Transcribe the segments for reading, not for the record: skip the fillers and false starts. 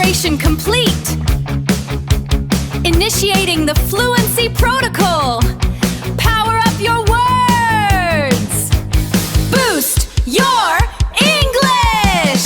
Preparation complete. Initiating the fluency protocol. Power up your words. Boost your English.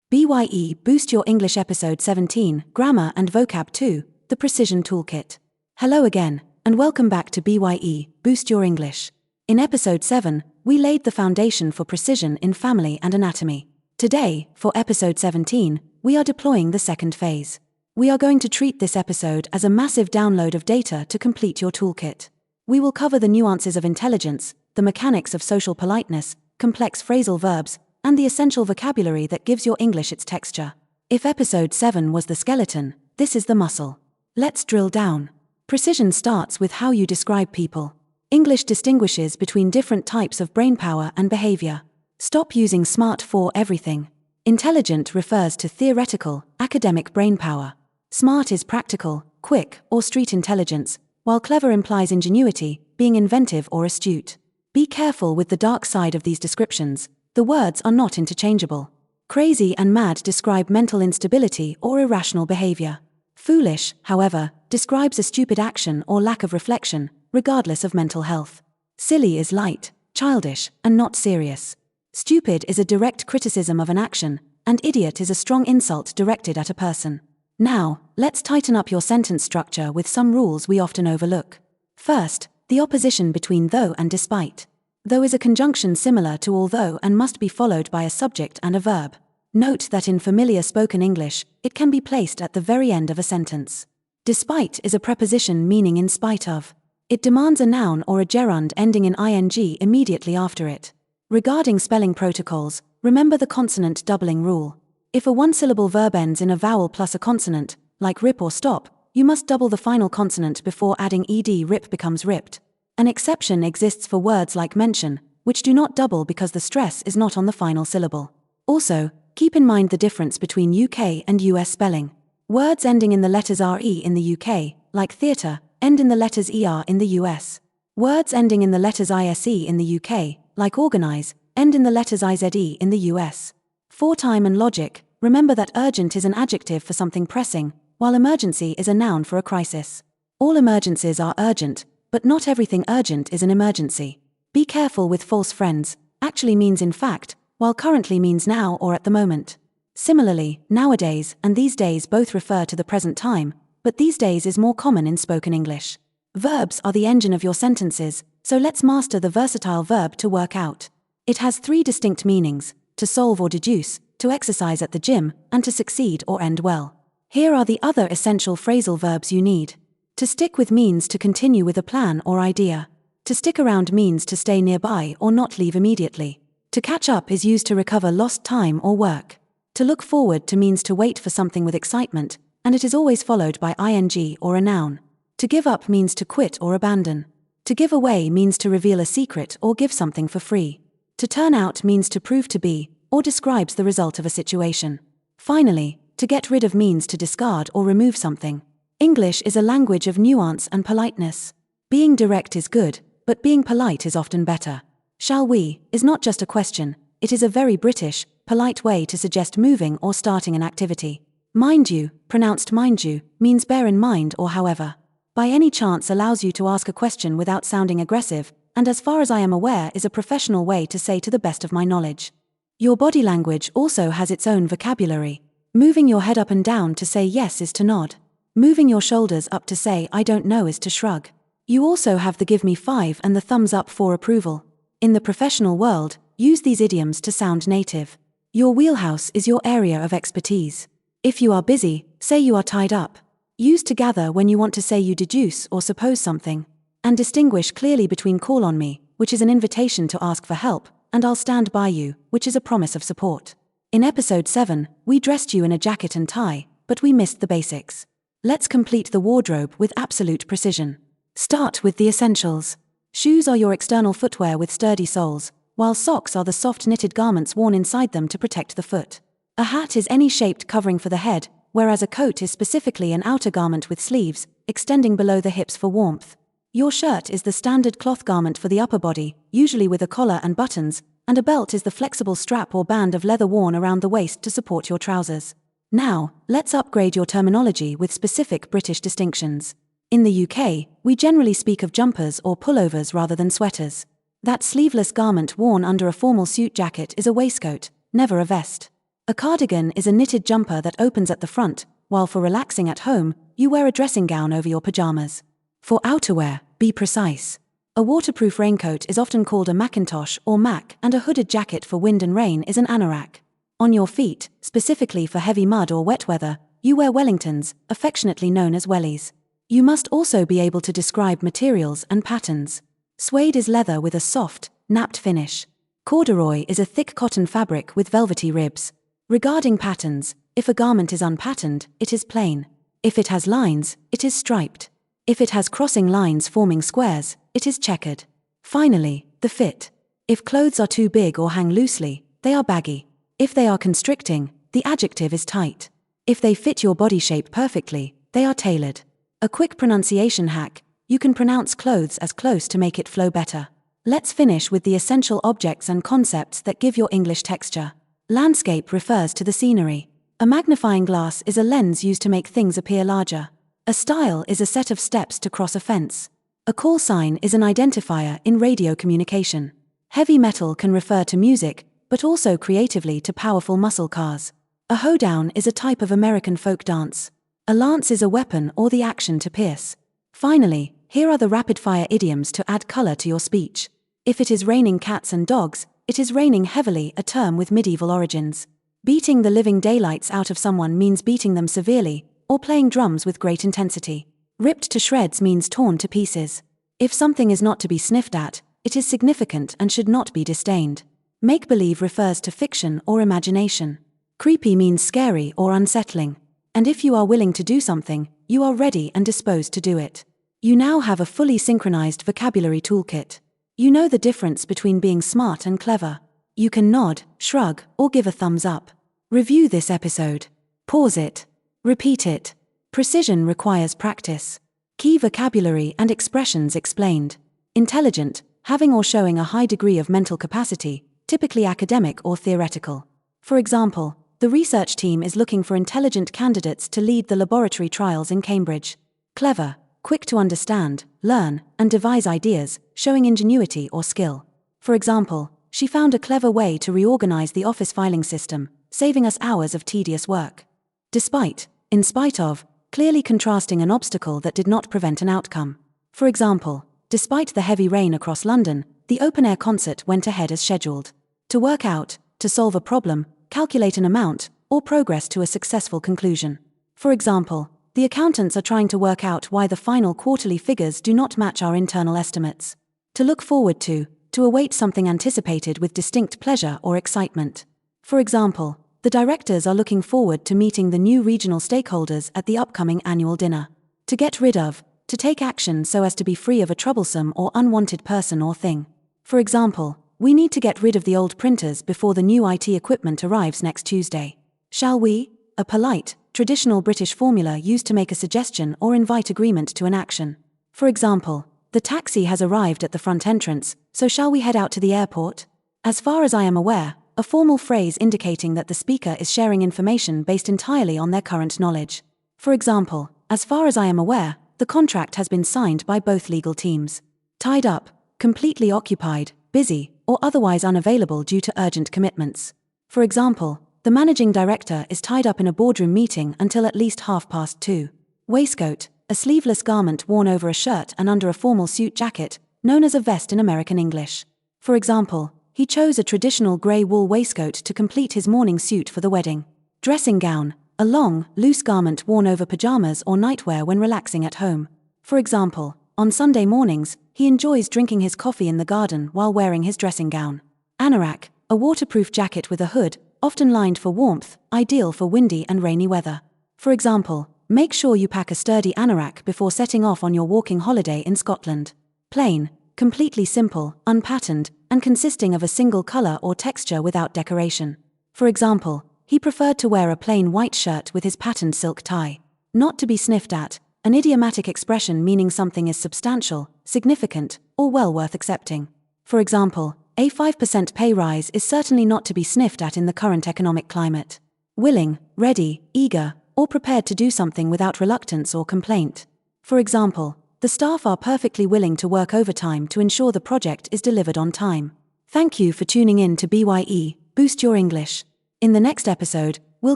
BYE Boost Your English Episode 17, Grammar and Vocab 2, The Precision Toolkit. Hello again, and welcome back to BYE Boost Your English. In Episode 7, we laid the foundation for precision in family and anatomy. Today, for Episode 17, we are deploying the second phase. We are going to treat this episode as a massive download of data to complete your toolkit. We will cover the nuances of intelligence, the mechanics of social politeness, complex phrasal verbs, and the essential vocabulary that gives your English its texture. If Episode 7 was the skeleton, this is the muscle. Let's drill down. Precision starts with how you describe people. English distinguishes between different types of brainpower and behavior. Stop using smart for everything. Intelligent refers to theoretical, academic brainpower. Smart is practical, quick, or street intelligence, while clever implies ingenuity, being inventive or astute. Be careful with the dark side of these descriptions. The words are not interchangeable. Crazy and mad describe mental instability or irrational behavior. Foolish, however, describes a stupid action or lack of reflection, regardless of mental health. Silly is light, childish, and not serious. Stupid is a direct criticism of an action, and idiot is a strong insult directed at a person. Now, let's tighten up your sentence structure with some rules we often overlook. First, the opposition between though and despite. Though is a conjunction similar to although and must be followed by a subject and a verb. Note that in familiar spoken English, it can be placed at the very end of a sentence. Despite is a preposition meaning in spite of. It demands a noun or a gerund ending in ing immediately after it. Regarding spelling protocols, remember the consonant doubling rule. If a one-syllable verb ends in a vowel plus a consonant, like rip or stop, you must double the final consonant before adding ed. Rip becomes ripped. An exception exists for words like mention, which do not double because the stress is not on the final syllable. Also, keep in mind the difference between UK and US spelling. Words ending in the letters RE in the UK, like theatre, end in the letters ER in the US. Words ending in the letters ISE in the UK, like organize, end in the letters IZE in the US. For time and logic, remember that urgent is an adjective for something pressing, while emergency is a noun for a crisis. All emergencies are urgent, but not everything urgent is an emergency. Be careful with false friends, actually means in fact, while currently means now or at the moment. Similarly, nowadays and these days both refer to the present time, but these days is more common in spoken English. Verbs are the engine of your sentences, so let's master the versatile verb to work out. It has 3 distinct meanings: to solve or deduce, to exercise at the gym, and to succeed or end well. Here are the other essential phrasal verbs you need. To stick with means to continue with a plan or idea. To stick around means to stay nearby or not leave immediately. To catch up is used to recover lost time or work. To look forward to means to wait for something with excitement, and it is always followed by ing or a noun. To give up means to quit or abandon. To give away means to reveal a secret or give something for free. To turn out means to prove to be, or describes the result of a situation. Finally, to get rid of means to discard or remove something. English is a language of nuance and politeness. Being direct is good, but being polite is often better. Shall we is not just a question, it is a very British, polite way to suggest moving or starting an activity. Mind you, pronounced mind you, means bear in mind or however. By any chance allows you to ask a question without sounding aggressive, and as far as I am aware is a professional way to say to the best of my knowledge. Your body language also has its own vocabulary. Moving your head up and down to say yes is to nod. Moving your shoulders up to say I don't know is to shrug. You also have the give me 5 and the thumbs up for approval. In the professional world, use these idioms to sound native. Your wheelhouse is your area of expertise. If you are busy, say you are tied up. Use to gather when you want to say you deduce or suppose something. And distinguish clearly between call on me, which is an invitation to ask for help, and I'll stand by you, which is a promise of support. In Episode 7, we dressed you in a jacket and tie, but we missed the basics. Let's complete the wardrobe with absolute precision. Start with the essentials. Shoes are your external footwear with sturdy soles, while socks are the soft knitted garments worn inside them to protect the foot. A hat is any shaped covering for the head, whereas a coat is specifically an outer garment with sleeves, extending below the hips for warmth. Your shirt is the standard cloth garment for the upper body, usually with a collar and buttons, and a belt is the flexible strap or band of leather worn around the waist to support your trousers. Now, let's upgrade your terminology with specific British distinctions. In the UK, we generally speak of jumpers or pullovers rather than sweaters. That sleeveless garment worn under a formal suit jacket is a waistcoat, never a vest. A cardigan is a knitted jumper that opens at the front, while for relaxing at home, you wear a dressing gown over your pajamas. For outerwear, be precise. A waterproof raincoat is often called a Macintosh or Mac, and a hooded jacket for wind and rain is an anorak. On your feet, specifically for heavy mud or wet weather, you wear Wellingtons, affectionately known as wellies. You must also be able to describe materials and patterns. Suede is leather with a soft, napped finish. Corduroy is a thick cotton fabric with velvety ribs. Regarding patterns, if a garment is unpatterned, it is plain. If it has lines, it is striped. If it has crossing lines forming squares, it is checkered. Finally, the fit. If clothes are too big or hang loosely, they are baggy. If they are constricting, the adjective is tight. If they fit your body shape perfectly, they are tailored. A quick pronunciation hack: you can pronounce clothes as close to make it flow better. Let's finish with the essential objects and concepts that give your English texture. Landscape refers to the scenery. A magnifying glass is a lens used to make things appear larger. A stile is a set of steps to cross a fence. A call sign is an identifier in radio communication. Heavy metal can refer to music, but also creatively to powerful muscle cars. A hoedown is a type of American folk dance. A lance is a weapon or the action to pierce. Finally, here are the rapid-fire idioms to add color to your speech. If it is raining cats and dogs, it is raining heavily, a term with medieval origins. Beating the living daylights out of someone means beating them severely, or playing drums with great intensity. Ripped to shreds means torn to pieces. If something is not to be sniffed at, it is significant and should not be disdained. Make-believe refers to fiction or imagination. Creepy means scary or unsettling. And if you are willing to do something, you are ready and disposed to do it. You now have a fully synchronized vocabulary toolkit. You know the difference between being smart and clever. You can nod, shrug, or give a thumbs up. Review this episode. Pause it. Repeat it. Precision requires practice. Key vocabulary and expressions explained. Intelligent, having or showing a high degree of mental capacity, typically academic or theoretical. For example, the research team is looking for intelligent candidates to lead the laboratory trials in Cambridge. Clever, quick to understand, learn, and devise ideas, showing ingenuity or skill. For example, she found a clever way to reorganize the office filing system, saving us hours of tedious work. Despite, in spite of, clearly contrasting an obstacle that did not prevent an outcome. For example, despite the heavy rain across London, the open-air concert went ahead as scheduled. To work out, to solve a problem, calculate an amount, or progress to a successful conclusion. For example, the accountants are trying to work out why the final quarterly figures do not match our internal estimates. To look forward to await something anticipated with distinct pleasure or excitement. For example, the directors are looking forward to meeting the new regional stakeholders at the upcoming annual dinner. To get rid of, to take action so as to be free of a troublesome or unwanted person or thing. For example, we need to get rid of the old printers before the new IT equipment arrives next Tuesday. Shall we? A polite, traditional British formula used to make a suggestion or invite agreement to an action. For example, the taxi has arrived at the front entrance, so shall we head out to the airport? As far as I am aware, a formal phrase indicating that the speaker is sharing information based entirely on their current knowledge. For example, as far as I am aware, the contract has been signed by both legal teams. Tied up, completely occupied, busy, or otherwise unavailable due to urgent commitments. For example, the managing director is tied up in a boardroom meeting until at least 2:30. Waistcoat, a sleeveless garment worn over a shirt and under a formal suit jacket, known as a vest in American English. For example, he chose a traditional grey wool waistcoat to complete his morning suit for the wedding. Dressing gown, a long, loose garment worn over pajamas or nightwear when relaxing at home. For example, on Sunday mornings, he enjoys drinking his coffee in the garden while wearing his dressing gown. Anorak, a waterproof jacket with a hood, often lined for warmth, ideal for windy and rainy weather. For example, make sure you pack a sturdy anorak before setting off on your walking holiday in Scotland. Plain, completely simple, unpatterned, and consisting of a single color or texture without decoration. For example, he preferred to wear a plain white shirt with his patterned silk tie. Not to be sniffed at, an idiomatic expression meaning something is substantial, significant, or well worth accepting. For example, a 5% pay rise is certainly not to be sniffed at in the current economic climate. Willing, ready, eager, or prepared to do something without reluctance or complaint. For example, the staff are perfectly willing to work overtime to ensure the project is delivered on time. Thank you for tuning in to BYE, Boost Your English. In the next episode, we'll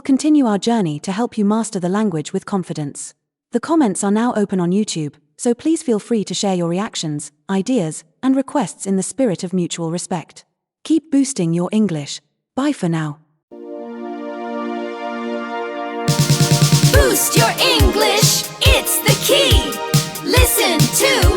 continue our journey to help you master the language with confidence. The comments are now open on YouTube, so please feel free to share your reactions, ideas, and requests in the spirit of mutual respect. Keep boosting your English. Bye for now. Boost your English, it's the key. Listen to